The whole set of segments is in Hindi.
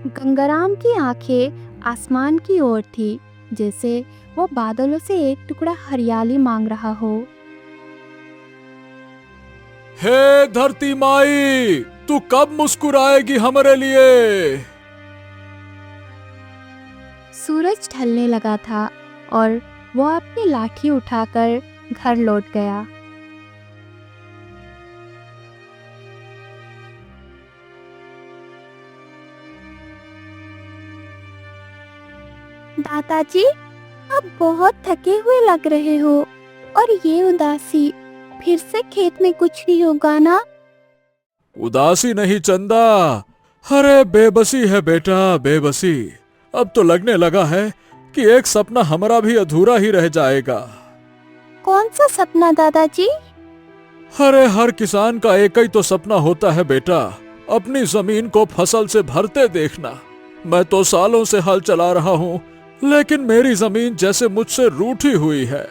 गंगाराम की आंखें आसमान की ओर थी, जैसे वो बादलों से एक टुकड़ा हरियाली मांग रहा हो। हे धरती माई, तू कब मुस्कुराएगी हमारे लिए? सूरज ढलने लगा था और वो अपनी लाठी उठाकर घर लौट गया। दादाजी, आप बहुत थके हुए लग रहे हो और ये उदासी, फिर से खेत में कुछ नहीं होगा ना? उदासी नहीं चंदा, अरे बेबसी है बेटा, बेबसी। अब तो लगने लगा है कि एक सपना हमारा भी अधूरा ही रह जाएगा। कौन सा सपना दादाजी? अरे हर किसान का एक ही तो सपना होता है बेटा, अपनी जमीन को फसल से भरते देखना। मैं तो सालों से हल चला रहा हूँ, लेकिन मेरी जमीन जैसे मुझसे रूठी हुई है।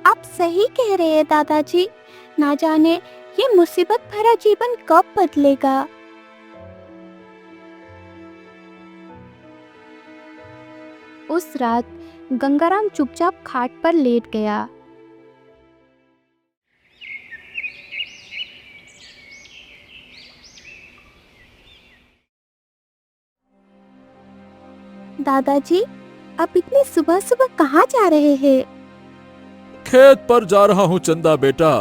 आप सही कह रहे हैं दादाजी, ना जाने ये मुसीबत भरा जीवन कब बदलेगा। उस रात गंगाराम चुपचाप खाट पर लेट गया। दादाजी, आप इतनी सुबह सुबह कहाँ जा रहे हैं? खेत पर जा रहा हूँ चंदा बेटा।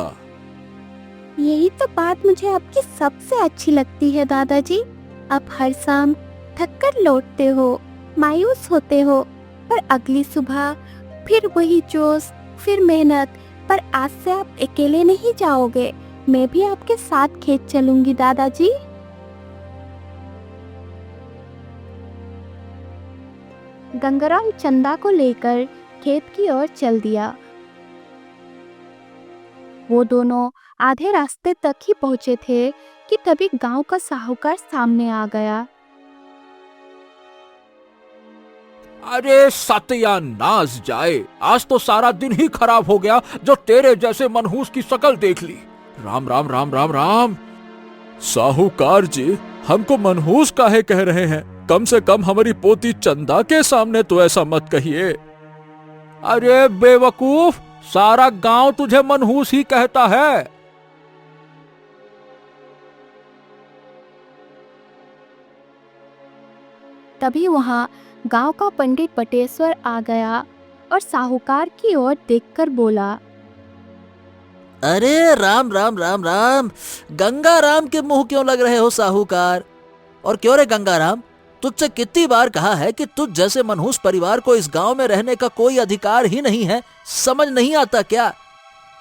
यही तो बात मुझे आपकी सबसे अच्छी लगती है दादाजी। आप हर शाम थक कर लौटते हो, मायूस होते हो, पर अगली सुबह फिर वही जोश, फिर मेहनत। पर आज से आप अकेले नहीं जाओगे, मैं भी आपके साथ खेत चलूंगी दादाजी। गंगाराम चंदा को लेकर खेत की ओर चल दिया। वो दोनों आधे रास्ते तक ही पहुंचे थे कि तभी गांव का साहूकार सामने आ गया। अरे सत्यानाश जाए, आज तो सारा दिन ही खराब हो गया जो तेरे जैसे मनहूस की शक्ल देख ली। राम राम राम राम राम। साहूकार जी, हमको मनहूस काहे कह रहे हैं? कम से कम हमारी पोती चंदा के सामने तो ऐसा मत कहिए। अरे बेवकूफ, सारा गांव तुझे मनहूस ही कहता है। तभी वहां गांव का पंडित बटेश्वर आ गया और साहूकार की ओर देखकर बोला, अरे राम राम राम राम। गंगाराम के मुंह क्यों लग रहे हो साहूकार? और क्यों रे गंगाराम, तुझसे कितनी बार कहा है कि तुझ जैसे मनहूस परिवार को इस गांव में रहने का कोई अधिकार ही नहीं है, समझ नहीं आता क्या?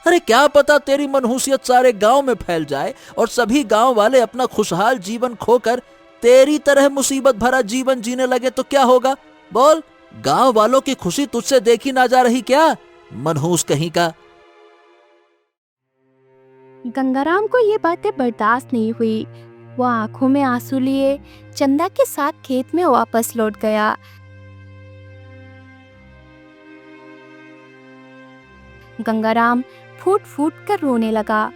अरे क्या पता तेरी मनहूसियत सारे गांव में फैल जाए और सभी गांव वाले अपना खुशहाल जीवन खोकर तेरी तरह मुसीबत भरा जीवन जीने लगे तो क्या होगा? बोल, गांव वालों की खुशी तुझसे देखी ना जा रही क्या, मनहूस कहीं का? गंगाराम को ये बातें बर्दाश्त नहीं हुई। वो आंखों में आंसू लिए चंदा के साथ खेत में वापस लौट गया। गंगाराम फूट फूट कर रोने लगा।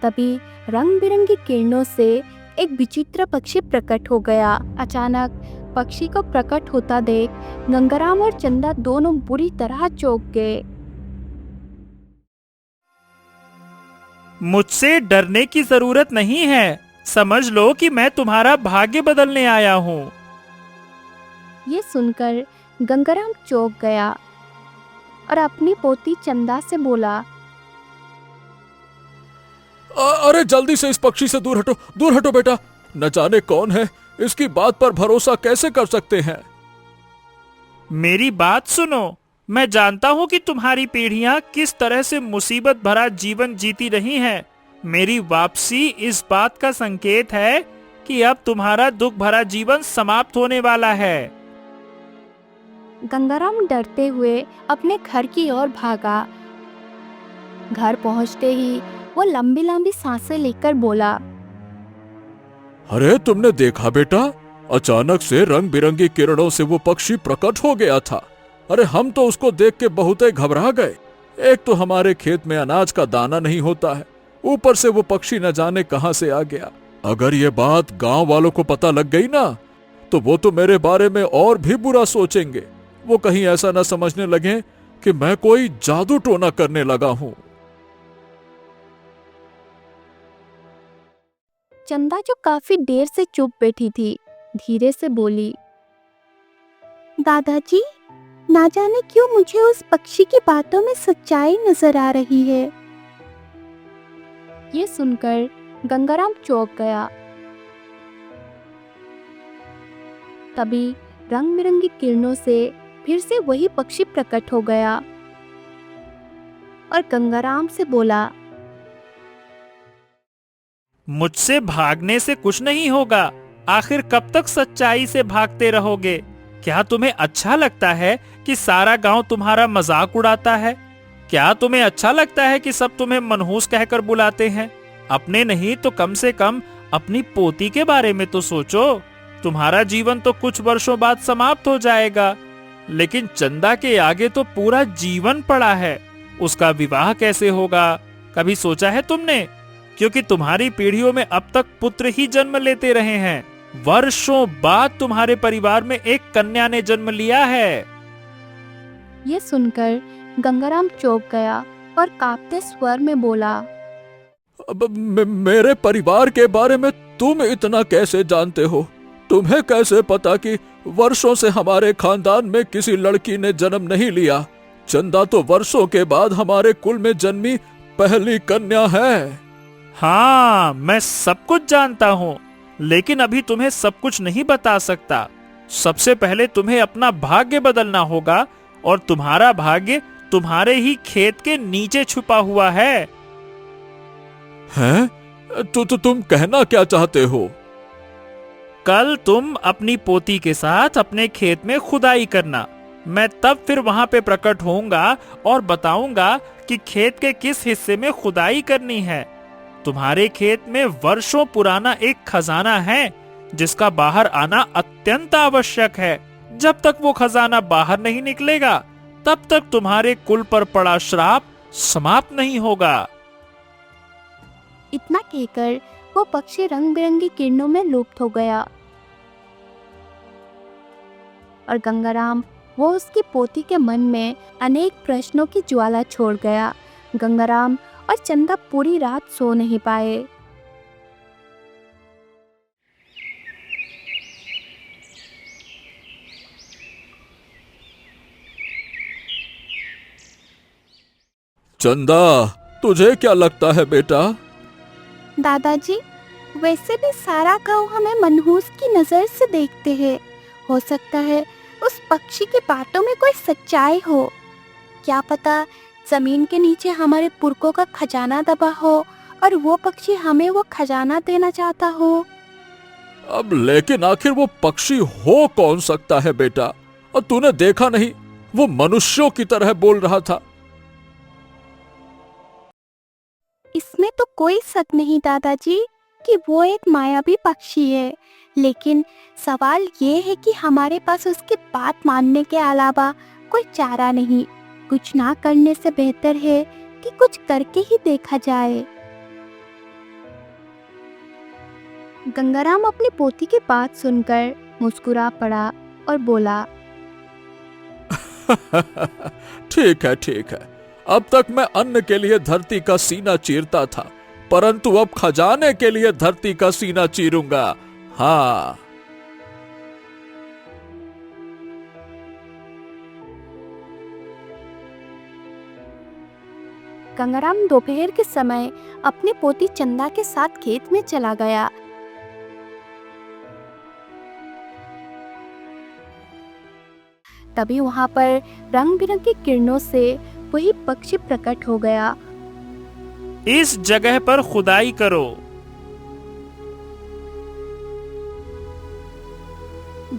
तभी रंग बिरंगी किरणों से एक विचित्र पक्षी प्रकट हो गया। अचानक पक्षी को प्रकट होता देख गंगाराम और चंदा दोनों बुरी तरह चौंक गए। मुझसे डरने की जरूरत नहीं है, समझ लो कि मैं तुम्हारा भाग्य बदलने आया हूँ। ये सुनकर गंगाराम चौंक गया और अपनी पोती चंदा से बोला, अरे जल्दी से इस पक्षी से दूर हटो, दूर हटो बेटा। न जाने कौन है, इसकी बात पर भरोसा कैसे कर सकते हैं? मेरी बात सुनो, मैं जानता हूँ कि तुम्हारी पीढ़ियां किस तरह से मुसीबत भरा जीवन जीती रही हैं। मेरी वापसी इस बात का संकेत है कि अब तुम्हारा दुख भरा जीवन समाप्त होने वाला है। गंगाराम डरते हुए अपने घर की ओर भागा। घर पहुंचते ही वो लंबी लंबी सांसें लेकर बोला, अरे तुमने देखा बेटा, अचानक से रंग बिरंगी किरणों से वो पक्षी प्रकट हो गया था। अरे हम तो उसको देख के बहुत ही घबरा गए। एक तो हमारे खेत में अनाज का दाना नहीं होता है, ऊपर से वो पक्षी न जाने कहां से आ गया। अगर ये बात गांव वालों को पता लग गई ना, तो वो तो मेरे बारे में और भी बुरा सोचेंगे। वो कहीं ऐसा ना समझने लगे कि मैं कोई जादू टोना करने लगा हूं। चंदा, जो काफी देर से चुप बैठी थी, धीरे से बोली, दादाजी, ना जाने क्यों मुझे उस पक्षी की बातों में सच्चाई नजर आ रही है। ये सुनकर गंगाराम चौंक गया। तभी रंग बिरंगी किरणों से फिर से वही पक्षी प्रकट हो गया और गंगाराम से बोला, मुझसे भागने से कुछ नहीं होगा। आखिर कब तक सच्चाई से भागते रहोगे? क्या तुम्हें अच्छा लगता है कि सारा गांव तुम्हारा मजाक उड़ाता है? क्या तुम्हें अच्छा लगता है कि सब तुम्हें मनहूस कहकर बुलाते हैं? अपने नहीं तो कम से कम अपनी पोती के बारे में तो सोचो। तुम्हारा जीवन तो कुछ वर्षों बाद समाप्त हो जाएगा, लेकिन चंदा के आगे तो पूरा जीवन पड़ा है। उसका विवाह कैसे होगा, कभी सोचा है तुमने? क्योंकि तुम्हारी पीढ़ियों में अब तक पुत्र ही जन्म लेते रहे हैं। वर्षों बाद तुम्हारे परिवार में एक कन्या ने जन्म लिया है। ये सुनकर गंगाराम चौंक गया और कांपते स्वर में बोला, अब मेरे परिवार के बारे में तुम इतना कैसे जानते हो? तुम्हें कैसे पता कि वर्षों से हमारे खानदान में किसी लड़की ने जन्म नहीं लिया? चंदा तो वर्षों के बाद हमारे कुल में जन्मी पहली कन्या है। हाँ, मैं सब कुछ जानता हूँ, लेकिन अभी तुम्हें सब कुछ नहीं बता सकता। सबसे पहले तुम्हें अपना भाग्य बदलना होगा, और तुम्हारा भाग्य तुम्हारे ही खेत के नीचे छुपा हुआ है। हैं? तो तुम कहना क्या चाहते हो? कल तुम अपनी पोती के साथ अपने खेत में खुदाई करना। मैं तब फिर वहां पे प्रकट होऊंगा और बताऊंगा कि खेत के किस हिस्से में खुदाई करनी है। तुम्हारे खेत में वर्षों पुराना एक खजाना है, जिसका बाहर आना अत्यंत आवश्यक है। जब तक वो खजाना बाहर नहीं निकलेगा, तब तक तुम्हारे कुल पर पड़ा श्राप समाप्त नहीं होगा। इतना कहकर वो पक्षी रंग बिरंगी किरणों में लुप्त हो गया और गंगाराम वो उसकी पोती के मन में अनेक प्रश्नों की ज्वाला छोड़ गया। गंगाराम और चंदा पूरी रात सो नहीं पाए। चंदा, तुझे क्या लगता है बेटा? दादाजी, वैसे भी सारा गांव हमें मनहूस की नजर से देखते हैं। हो सकता है उस पक्षी की बातों में कोई सच्चाई हो। क्या पता जमीन के नीचे हमारे पुरखों का खजाना दबा हो और वो पक्षी हमें वो खजाना देना चाहता हो। अब लेकिन आखिर वो पक्षी हो कौन सकता है बेटा? और तूने देखा नहीं, वो मनुष्यों की तरह बोल रहा था। इसमें तो कोई शक नहीं दादाजी कि वो एक मायावी पक्षी है, लेकिन सवाल ये है कि हमारे पास उसकी बात मानने के अलावा कोई चारा नहीं। कुछ ना करने से बेहतर है कि कुछ करके ही देखा जाए। गंगाराम अपनी पोती की बात सुनकर मुस्कुरा पड़ा और बोला, ठीक है, ठीक है। अब तक मैं अन्न के लिए धरती का सीना चीरता था, परंतु अब खजाने के लिए धरती का सीना चीरूंगा। हाँ। गंगाराम दोपहर के समय अपनी पोती चंदा के साथ खेत में चला गया। तभी वहां पर रंग बिरंगी किरणों से वही पक्षी प्रकट हो गया। इस जगह पर खुदाई करो।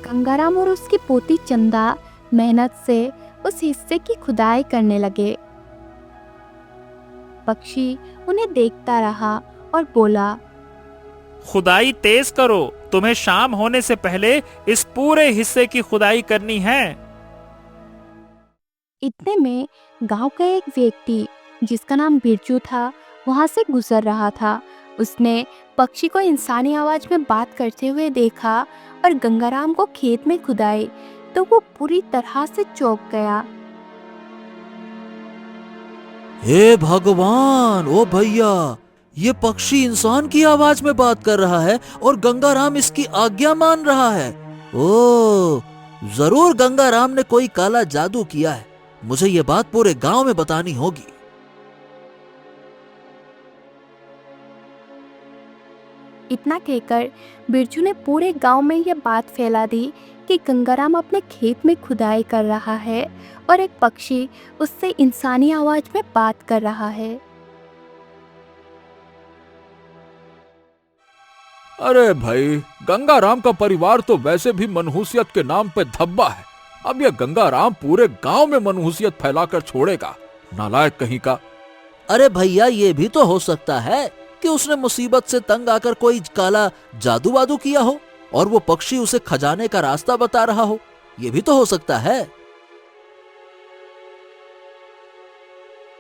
गंगाराम और उसकी पोती चंदा मेहनत से उस हिस्से की खुदाई करने लगे। पक्षी उन्हें देखता रहा और बोला, खुदाई तेज करो, तुम्हें शाम होने से पहले इस पूरे हिस्से की खुदाई करनी है। इतने में गांव का एक व्यक्ति जिसका नाम बिरजू था वहां से गुजर रहा था उसने पक्षी को इंसानी आवाज में बात करते हुए देखा और गंगाराम को खेत में खुदाई तो वो पूरी तरह से चौंक गया। हे भगवान, ओ भैया, ये पक्षी इंसान की आवाज में बात कर रहा है और गंगाराम इसकी आज्ञा मान रहा है। ओ, जरूर गंगाराम ने कोई काला जादू किया है। मुझे ये बात पूरे गांव में बतानी होगी। इतना कहकर बिरजू ने पूरे गांव में यह बात फैला दी कि गंगाराम अपने खेत में खुदाई कर रहा है और एक पक्षी उससे इंसानी आवाज में बात कर रहा है। अरे भाई, गंगाराम का परिवार तो वैसे भी मनहूसियत के नाम पे धब्बा है। अब यह गंगाराम पूरे गांव में मनहूसियत फैलाकर छोड़ेगा, नालायक कहीं का। अरे भैया, ये भी तो हो सकता है कि उसने मुसीबत से तंग आकर कोई काला जादू वादू किया हो और वो पक्षी उसे खजाने का रास्ता बता रहा हो। ये भी तो हो सकता है।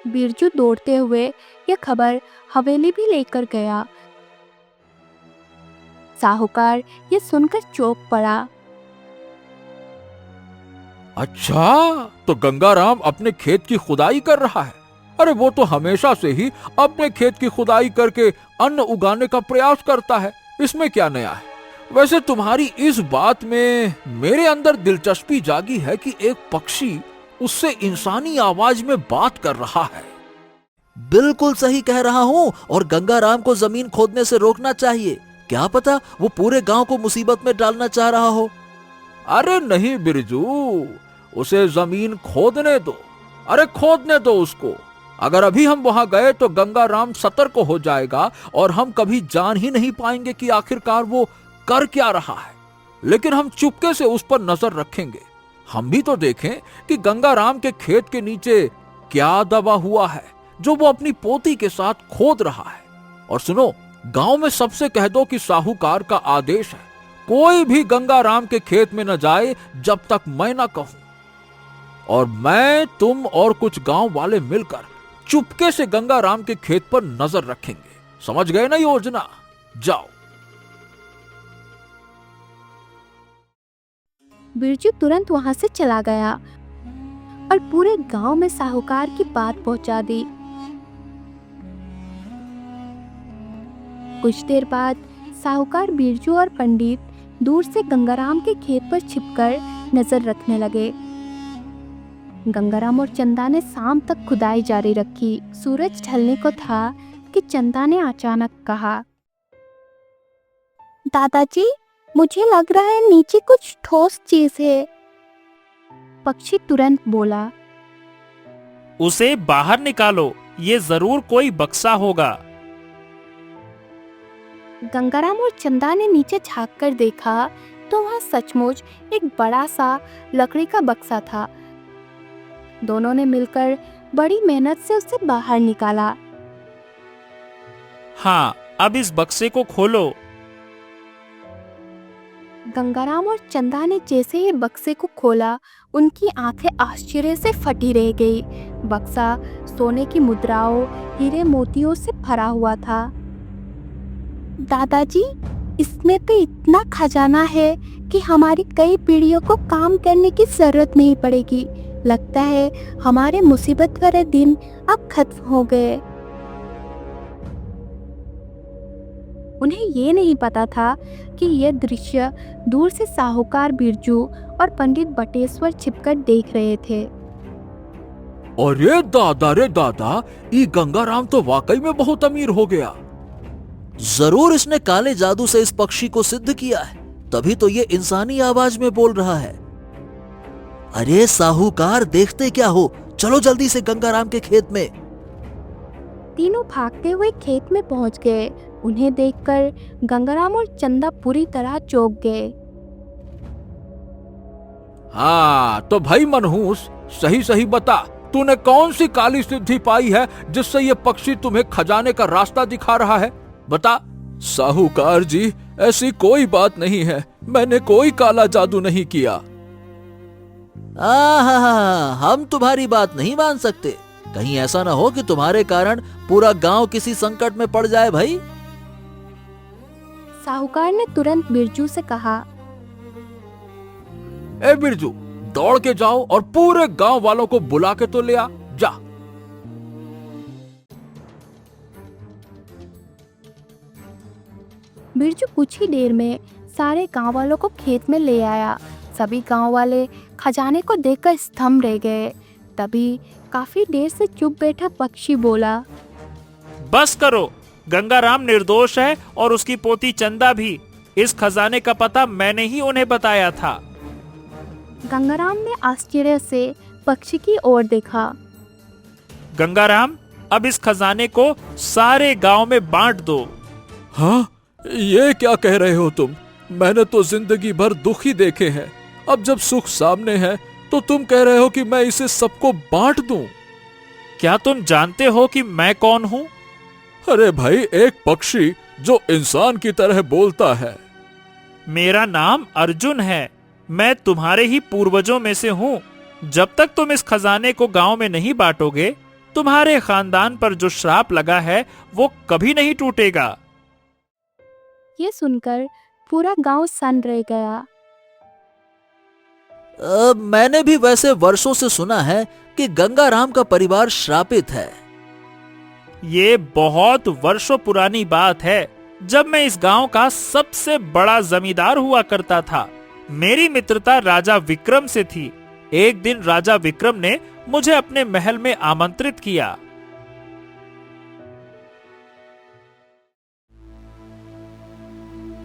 बिरजू दौड़ते हुए यह खबर हवेली भी लेकर गया। साहूकार ये सुनकर चौंक पड़ा। अच्छा, तो गंगाराम अपने खेत की खुदाई कर रहा है। अरे वो तो हमेशा से ही अपने खेत की खुदाई करके अन्न उगाने का प्रयास करता है, इसमें क्या नया है। वैसे तुम्हारी इस बात में मेरे अंदर दिलचस्पी जागी है कि एक पक्षी उससे इंसानी आवाज में बात कर रहा है। बिल्कुल सही कह रहा हूँ, और गंगाराम को जमीन खोदने से रोकना चाहिए। क्या पता वो पूरे गांव को मुसीबत में डालना चाह रहा हो। अरे नहीं बिरजू, उसे जमीन खोदने दो। अरे खोदने दो उसको। अगर अभी हम वहां गए तो गंगाराम सतर्क हो जाएगा और हम कभी जान ही नहीं पाएंगे कि आखिरकार वो कर क्या रहा है। लेकिन हम चुपके से उस पर नजर रखेंगे। हम भी तो देखें कि गंगाराम के खेत के नीचे क्या दबा हुआ है जो वो अपनी पोती के साथ खोद रहा है। और सुनो, गांव में सबसे कह दो कि साहूकार का आदेश है, कोई भी गंगाराम के खेत में न जाए जब तक मैं न कहूं। और मैं, तुम और कुछ गांव वाले मिलकर चुपके से गंगाराम के खेत पर नजर रखेंगे। समझ गए ना योजना? जाओ। बिरजू तुरंत वहां से चला गया और पूरे गांव में साहूकार की बात पहुंचा दी। कुछ देर बाद साहूकार बिरजू और पंडित दूर से गंगाराम के खेत पर छिपकर नजर रखने लगे। गंगाराम और चंदा ने शाम तक खुदाई जारी रखी। सूरज ढलने को था कि चंदा ने अचानक कहा, दादाजी, मुझे लग रहा है नीचे कुछ ठोस चीज है। पक्षी तुरंत बोला, उसे बाहर निकालो, ये जरूर कोई बक्सा होगा। गंगाराम और चंदा ने नीचे झांक कर देखा तो वहाँ सचमुच एक बड़ा सा लकड़ी का बक्सा था। दोनों ने मिलकर बड़ी मेहनत से उसे बाहर निकाला। हाँ, अब इस बक्से को खोलो। गंगाराम और चंदा ने जैसे ही बक्से को खोला, उनकी आंखें आश्चर्य से फटी रह गई। बक्सा सोने की मुद्राओं, हीरे मोतियों से भरा हुआ था। दादाजी, इसमें तो इतना खजाना है कि हमारी कई पीढ़ियों को काम करने की जरूरत नहीं पड़ेगी। लगता है हमारे मुसीबत भरे दिन अब खत्म हो गए। उन्हें ये नहीं पता था कि यह दृश्य दूर से साहूकार बिरजू और पंडित बटेश्वर छिपकर देख रहे थे। अरे दादा रे दादा, ये गंगाराम तो वाकई में बहुत अमीर हो गया। जरूर इसने काले जादू से इस पक्षी को सिद्ध किया है, तभी तो ये इंसानी आवाज में बोल रहा है। अरे साहूकार, देखते क्या हो, चलो जल्दी से गंगाराम के खेत में। तीनों भागते हुए खेत में पहुंच गए। उन्हें देखकर गंगाराम और चंदा पूरी तरह चौंक गए। हाँ तो भाई मनहूस, सही सही बता, तूने कौन सी काली सिद्धि पाई है जिससे ये पक्षी तुम्हें खजाने का रास्ता दिखा रहा है? बता। साहूकार जी, ऐसी कोई बात नहीं है, मैंने कोई काला जादू नहीं किया। हम तुम्हारी बात नहीं मान सकते। कहीं ऐसा ना हो कि तुम्हारे कारण पूरा गांव किसी संकट में पड़ जाए भाई। साहूकार ने तुरंत बिरजू से कहा, ए बिरजू, दौड़ के जाओ और पूरे गांव वालों को बुला के तो ले आ, जा। बिरजू कुछ ही देर में सारे गांव वालों को खेत में ले आया। सभी गांव वाले खजाने को देखकर स्तंभ रह गए। तभी काफी देर से चुप बैठा पक्षी बोला, बस करो, गंगाराम निर्दोष है और उसकी पोती चंदा भी। इस खजाने का पता मैंने ही उन्हें बताया था। गंगाराम ने आश्चर्य से पक्षी की ओर देखा। गंगाराम, अब इस खजाने को सारे गांव में बांट दो। हाँ, ये क्या कह रहे हो तुम? मैंने तो जिंदगी भर दुख ही देखे हैं। अब जब सुख सामने है तो तुम कह रहे हो कि मैं इसे सबको बांट दूं? क्या तुम जानते हो कि मैं कौन हूँ? अरे भाई, एक पक्षी जो इंसान की तरह बोलता है। मेरा नाम अर्जुन है। मैं तुम्हारे ही पूर्वजों में से हूँ। जब तक तुम इस खजाने को गांव में नहीं बांटोगे, तुम्हारे खानदान पर जो श्राप लगा है वो कभी नहीं टूटेगा। ये सुनकर पूरा गांव सन्न रह गया। मैंने भी वैसे वर्षों से सुना है कि गंगाराम का परिवार श्रापित है। ये बहुत वर्षों पुरानी बात है। जब मैं इस गांव का सबसे बड़ा जमींदार हुआ करता था, मेरी मित्रता राजा विक्रम से थी। एक दिन राजा विक्रम ने मुझे अपने महल में आमंत्रित किया।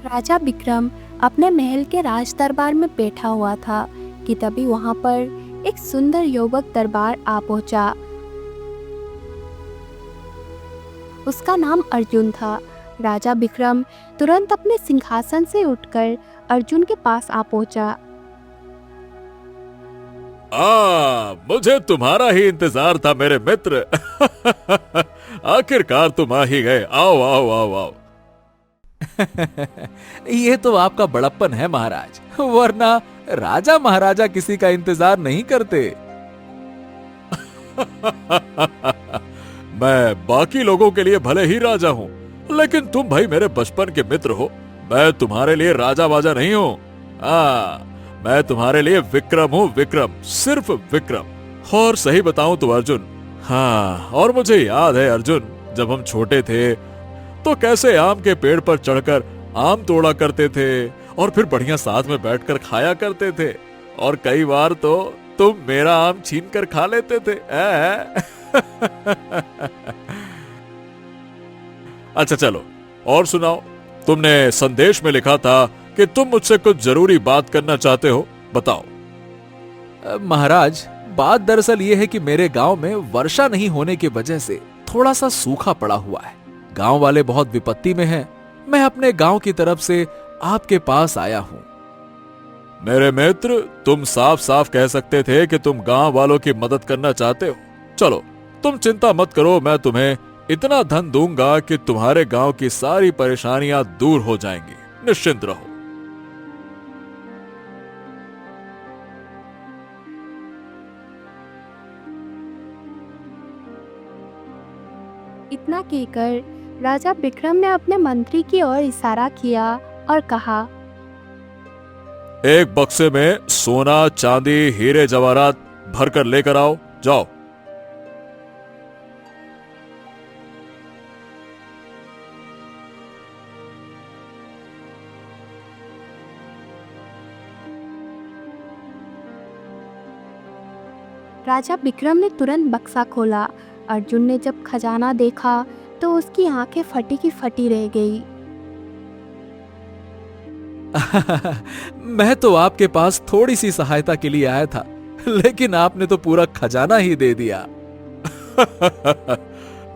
राजा विक्रम अपने महल के राज दरबार में बैठा हुआ था कि तभी वहां पर एक सुंदर युवक दरबार आ पहुंचा। उसका नाम अर्जुन था। राजा विक्रम तुरंत अपने सिंहासन से उठकर अर्जुन के पास आ पहुंचा। मुझे तुम्हारा ही इंतजार था मेरे मित्र। आखिरकार तुम आ ही गए। आओ आओ आओ आओ। ये तो आपका बड़प्पन है महाराज, वरना राजा महाराजा किसी का इंतजार नहीं करते। मैं बाकी लोगों के लिए भले ही राजा हूँ, लेकिन तुम भाई मेरे बचपन के मित्र हो। मैं तुम्हारे लिए राजा बाजा नहीं हूँ। मैं तुम्हारे लिए विक्रम हूँ, विक्रम, सिर्फ विक्रम। और सही बताऊं तो अर्जुन। हाँ, और मुझे याद है अर्जुन, जब हम छोटे थे तो कैसे आम के पेड़ पर चढ़कर आम तोड़ा करते थे और फिर बढ़िया साथ में बैठकर खाया करते थे। और कई बार तो तुम मेरा आम छीन कर खा लेते थे। अच्छा चलो, और सुनाओ। तुमने संदेश में लिखा था कि तुम मुझसे कुछ जरूरी बात करना चाहते हो, बताओ। महाराज, बात दरअसल ये है कि मेरे गांव में वर्षा नहीं होने की वजह से थोड़ा सा सूखा पड़ा हुआ है। गांव वाले बहुत विपत्ति में हैं। मैं अपने गांव की तरफ से आपके पास आया हूं। मेरे मित्र, तुम साफ साफ कह सकते थे कि तुम गांव वालों की मदद करना चाहते हो। चलो, तुम चिंता मत करो, मैं तुम्हें इतना धन दूंगा कि तुम्हारे गांव की सारी परेशानियां दूर हो जाएंगी। निश्चिंत रहो। इतना कहकर राजा विक्रम ने अपने मंत्री की ओर इशारा किया और कहा, एक बक्से में सोना, चांदी, हीरे जवाहरात भरकर लेकर आओ। जाओ। राजा विक्रम ने तुरंत बक्सा खोला। अर्जुन ने जब खजाना देखा तो उसकी आंखें फटी की फटी रह गई। मैं तो आपके पास थोड़ी सी सहायता के लिए आया था, लेकिन आपने तो पूरा खजाना ही दे दिया।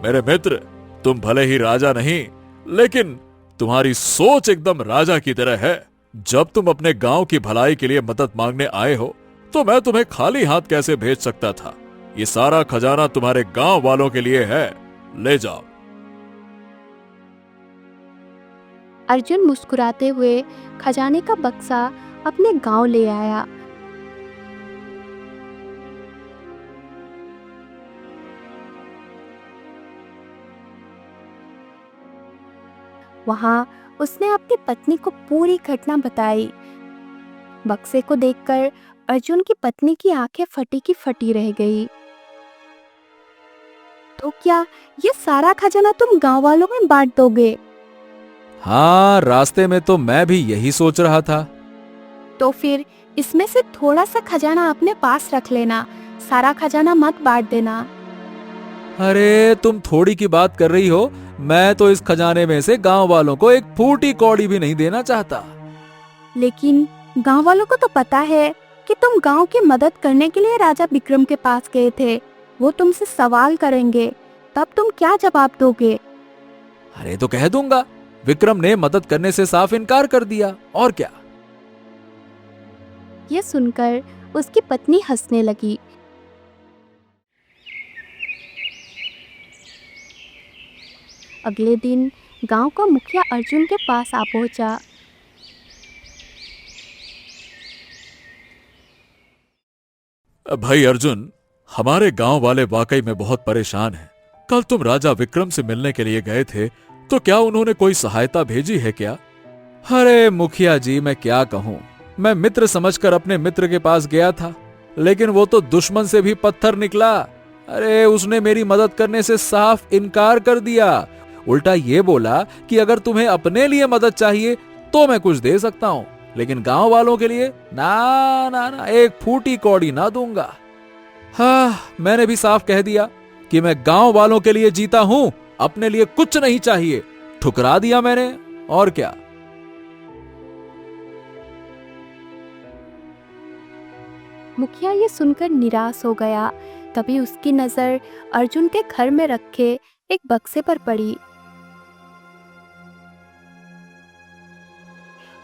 मेरे मित्र, तुम भले ही राजा नहीं, लेकिन तुम्हारी सोच एकदम राजा की तरह है। जब तुम अपने गांव की भलाई के लिए मदद मांगने आए हो, तो मैं तुम्हें खाली हाथ कैसे भेज सकता था। ये सारा खजाना तुम्हारे गांव वालों के लिए है, ले जाओ। अर्जुन मुस्कुराते हुए खजाने का बक्सा अपने गांव ले आया। वहाँ उसने अपनी पत्नी को पूरी घटना बताई। बक्से को देखकर अर्जुन की पत्नी की आंखें फटी की फटी रह गई। तो क्या ये सारा खजाना तुम गांव वालों में बांट दोगे? हाँ, रास्ते में तो मैं भी यही सोच रहा था। तो फिर इसमें से थोड़ा सा खजाना अपने पास रख लेना, सारा खजाना मत बांट देना। अरे तुम थोड़ी की बात कर रही हो, मैं तो इस खजाने में से गांव वालों को एक फूटी कौड़ी भी नहीं देना चाहता। लेकिन गांव वालों को तो पता है कि तुम गांव की मदद करने के लिए राजा विक्रम के पास गए थे। वो तुमसे सवाल करेंगे, तब तुम क्या जवाब दोगे? अरे तो कह दूंगा, विक्रम ने मदद करने से साफ इनकार कर दिया, और क्या। ये सुनकर उसकी पत्नी हंसने लगी। अगले दिन गांव का मुखिया अर्जुन के पास आ पहुंचा। भाई अर्जुन, हमारे गांव वाले वाकई में बहुत परेशान हैं। कल तुम राजा विक्रम से मिलने के लिए गए थे, तो क्या उन्होंने कोई सहायता भेजी है क्या? अरे मुखिया जी, मैं क्या कहूँ, मैं मित्र समझकर अपने मित्र के पास गया था, लेकिन वो तो दुश्मन से भी पत्थर निकला। अरे उसने मेरी मदद करने से साफ इनकार कर दिया। उल्टा ये बोला कि अगर तुम्हें अपने लिए मदद चाहिए तो मैं कुछ दे सकता हूँ, लेकिन गांव वालों के लिए ना ना ना, एक फूटी कौड़ी ना दूंगा। हाँ, मैंने भी साफ कह दिया कि मैं गांव वालों के लिए जीता हूं, अपने लिए कुछ नहीं चाहिए। ठुकरा दिया मैंने, और क्या। मुखिया ये सुनकर निराश हो गया। तभी उसकी नजर अर्जुन के घर में रखे एक बक्से पर पड़ी।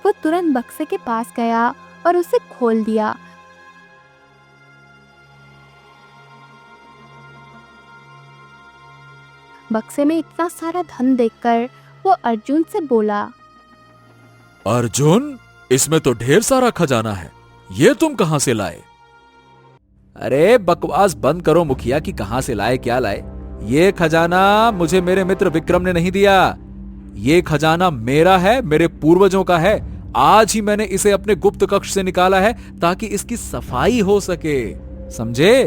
वो तुरंत बक्से के पास गया और उसे खोल दिया। बक्से में इतना सारा धन देखकर वो अर्जुन से बोला, अर्जुन, इसमें तो ढेर सारा खजाना है, ये तुम कहां से लाए? अरे बकवास बंद करो मुखिया, कि कहां से लाए क्या लाए। ये खजाना मुझे मेरे मित्र विक्रम ने नहीं दिया। ये खजाना मेरा है, मेरे पूर्वजों का है। आज ही मैंने इसे अपने गुप्त कक्ष से निकाला है ताकि इसकी सफाई हो सके, समझे?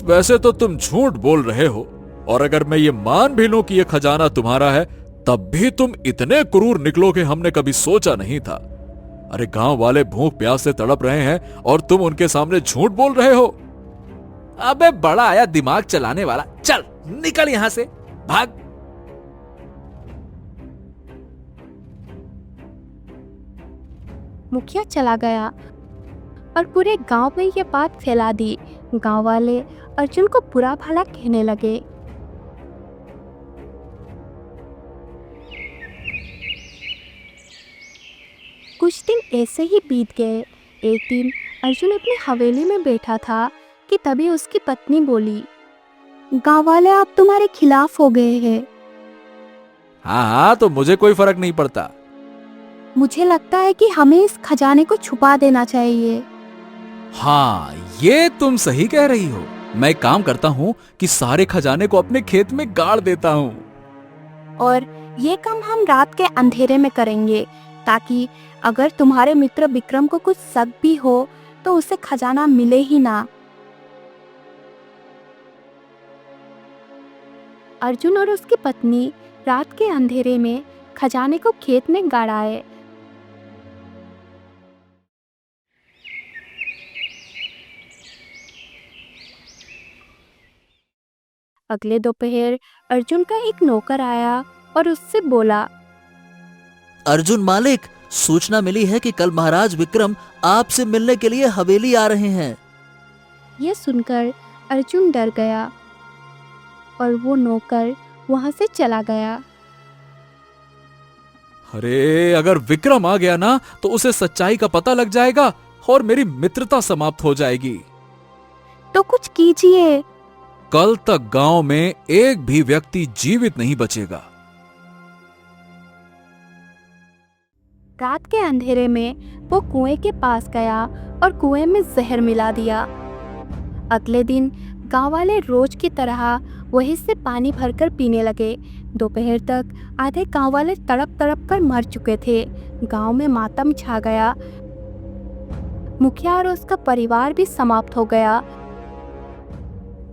वैसे तो तुम झूठ बोल रहे हो, और अगर मैं ये मान भी लूं कि ये खजाना तुम्हारा है, तब भी तुम इतने क्रूर निकलोगे हमने कभी सोचा नहीं था। अरे गांव वाले भूख प्यास से तड़प रहे हैं और तुम उनके सामने झूठ बोल रहे हो। अबे बड़ा आया दिमाग चलाने वाला, चल निकल यहां से, भाग। मुखिया चला गया और पूरे गांव में ये बात फैला दी। गांव वाले अर्जुन को बुरा भला कहने लगे। कुछ दिन ऐसे ही बीत गए। एक दिन अर्जुन अपनी हवेली में बैठा था कि तभी उसकी पत्नी बोली, गांव वाले अब तुम्हारे खिलाफ हो गए हैं। हाँ हाँ, तो मुझे कोई फर्क नहीं पड़ता। मुझे लगता है कि हमें इस खजाने को छुपा देना चाहिए। हाँ, ये तुम सही कह रही हो। मैं एक काम करता हूँ कि सारे खजाने को अपने खेत में गाड़ देता हूँ। और ये काम हम रात के अंधेरे में करेंगे, ताकि अगर तुम्हारे मित्र विक्रम को कुछ शक भी हो तो उसे खजाना मिले ही ना। अर्जुन और उसकी पत्नी रात के अंधेरे में खजाने को खेत में गाड़ाए। अगले दोपहर अर्जुन का एक नौकर आया और उससे बोला, अर्जुन मालिक, सूचना मिली है कि कल महाराज विक्रम आपसे मिलने के लिए हवेली आ रहे हैं। यह सुनकर अर्जुन डर गया और वो नौकर वहां से चला गया। अरे अगर विक्रम आ गया ना, तो उसे सच्चाई का पता लग जाएगा और मेरी मित्रता समाप्त हो जाएगी। तो कुछ कीजिए। कल तक गांव में एक भी व्यक्ति जीवित नहीं बचेगा। रात के अंधेरे में वो कुएं के पास गया और कुएं में जहर मिला दिया। अगले दिन गांव वाले रोज की तरह वहीं से पानी भरकर पीने लगे। दोपहर तक आधे गांव वाले तड़प तड़प कर मर चुके थे। गांव में मातम छा गया। मुखिया और उसका परिवार भी समाप्त हो गया।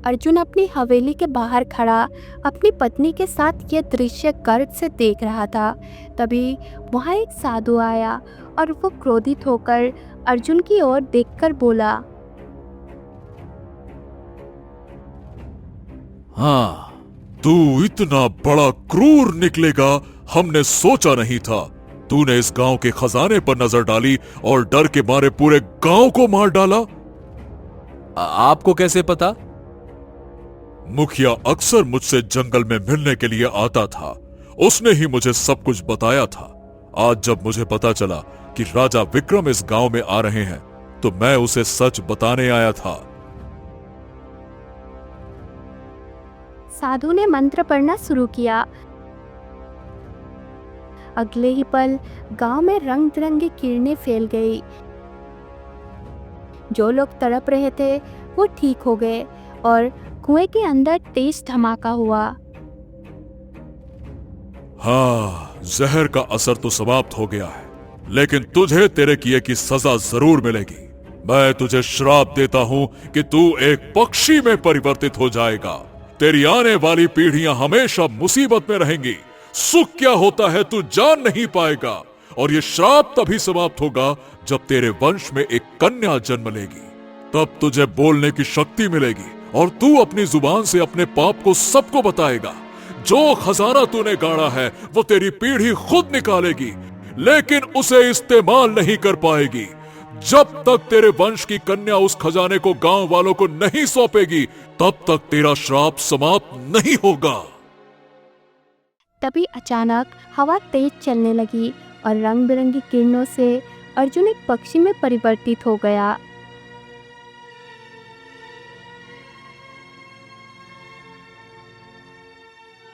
अर्जुन अपनी हवेली के बाहर खड़ा अपनी पत्नी के साथ यह दृश्य गर्व से देख रहा था। तभी वहाँ एक साधु आया और वो क्रोधित होकर अर्जुन की ओर देखकर बोला, हाँ, तू इतना बड़ा क्रूर निकलेगा हमने सोचा नहीं था। तूने इस गांव के खजाने पर नजर डाली और डर के मारे पूरे गांव को मार डाला। आपको कैसे पता? मुखिया अक्सर मुझसे जंगल में मिलने के लिए आता था। उसने ही मुझे सब कुछ बताया था। आज जब मुझे पता चला कि राजा विक्रम इस गांव में आ रहे हैं तो मैं उसे सच बताने आया था। साधु ने मंत्र पढ़ना शुरू किया। अगले ही पल गांव में रंग बिरंगी किरणें फैल गई। जो लोग तड़प रहे थे वो ठीक हो गए और कुएं के अंदर तेज धमाका हुआ। हाँ, जहर का असर तो समाप्त हो गया है, लेकिन तुझे तेरे किए की सजा जरूर मिलेगी। मैं तुझे श्राप देता हूं कि तू एक पक्षी में परिवर्तित हो जाएगा। तेरी आने वाली पीढ़ियां हमेशा मुसीबत में रहेंगी। सुख क्या होता है तू जान नहीं पाएगा, और ये श्राप तभी समाप्त होगा जब तेरे वंश में एक कन्या जन्म लेगी। तब तुझे बोलने की शक्ति मिलेगी और तू अपनी जुबान से अपने पाप को सबको बताएगा। जो खजाना तूने गाड़ा है वो तेरी पीढ़ी खुद निकालेगी, लेकिन उसे इस्तेमाल नहीं कर पाएगी। जब तक तेरे वंश की कन्या उस खजाने को गांव वालों को नहीं सौंपेगी तब तक तेरा श्राप समाप्त नहीं होगा। तभी अचानक हवा तेज चलने लगी और रंग बिरंगी किरणों से अर्जुन एक पक्षी में परिवर्तित हो गया।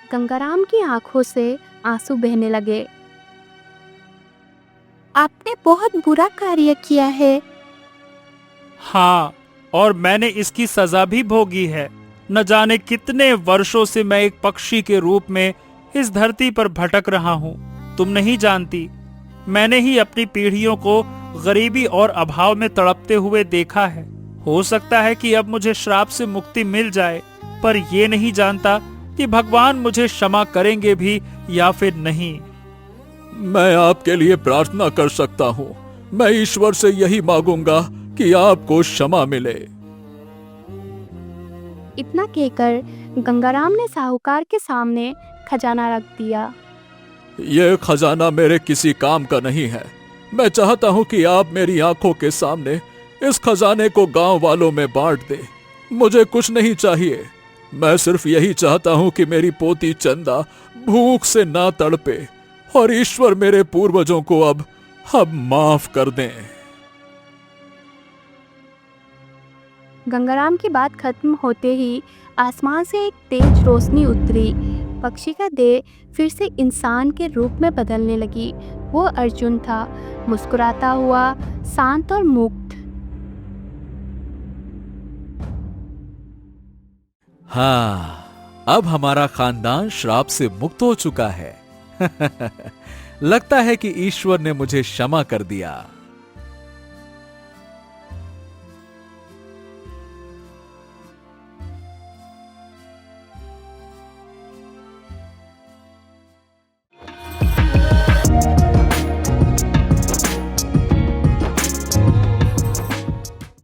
गंगाराम की आंखों से आंसू बहने लगे। आपने बहुत बुरा कार्य किया है। हाँ, और मैंने इसकी सजा भी भोगी है। न जाने कितने वर्षों से मैं एक पक्षी के रूप में इस धरती पर भटक रहा हूँ। तुम नहीं जानती, मैंने ही अपनी पीढ़ियों को गरीबी और अभाव में तड़पते हुए देखा है। हो सकता है कि अब मुझे श्राप से मुक्ति मिल जाए, पर ये नहीं जानता कि भगवान मुझे क्षमा करेंगे भी या फिर नहीं। मैं आपके लिए प्रार्थना कर सकता हूँ। मैं ईश्वर से यही मांगूंगा कि आपको क्षमा मिले। इतना कहकर गंगाराम ने साहूकार के सामने खजाना रख दिया। यह खजाना मेरे किसी काम का नहीं है। मैं चाहता हूँ कि आप मेरी आंखों के सामने इस खजाने को गांव वालों में बांट दे। मुझे कुछ नहीं चाहिए। मैं सिर्फ यही चाहता हूँ कि मेरी पोती चंदा भूख से ना तड़पे और ईश्वर मेरे पूर्वजों को अब माफ कर दें। गंगाराम की बात खत्म होते ही आसमान से एक तेज रोशनी उतरी। पक्षी का देह फिर से इंसान के रूप में बदलने लगी। वो अर्जुन था, मुस्कुराता हुआ, शांत और मुक्त। हाँ, अब हमारा खानदान श्राप से मुक्त हो चुका है। लगता है कि ईश्वर ने मुझे क्षमा कर दिया।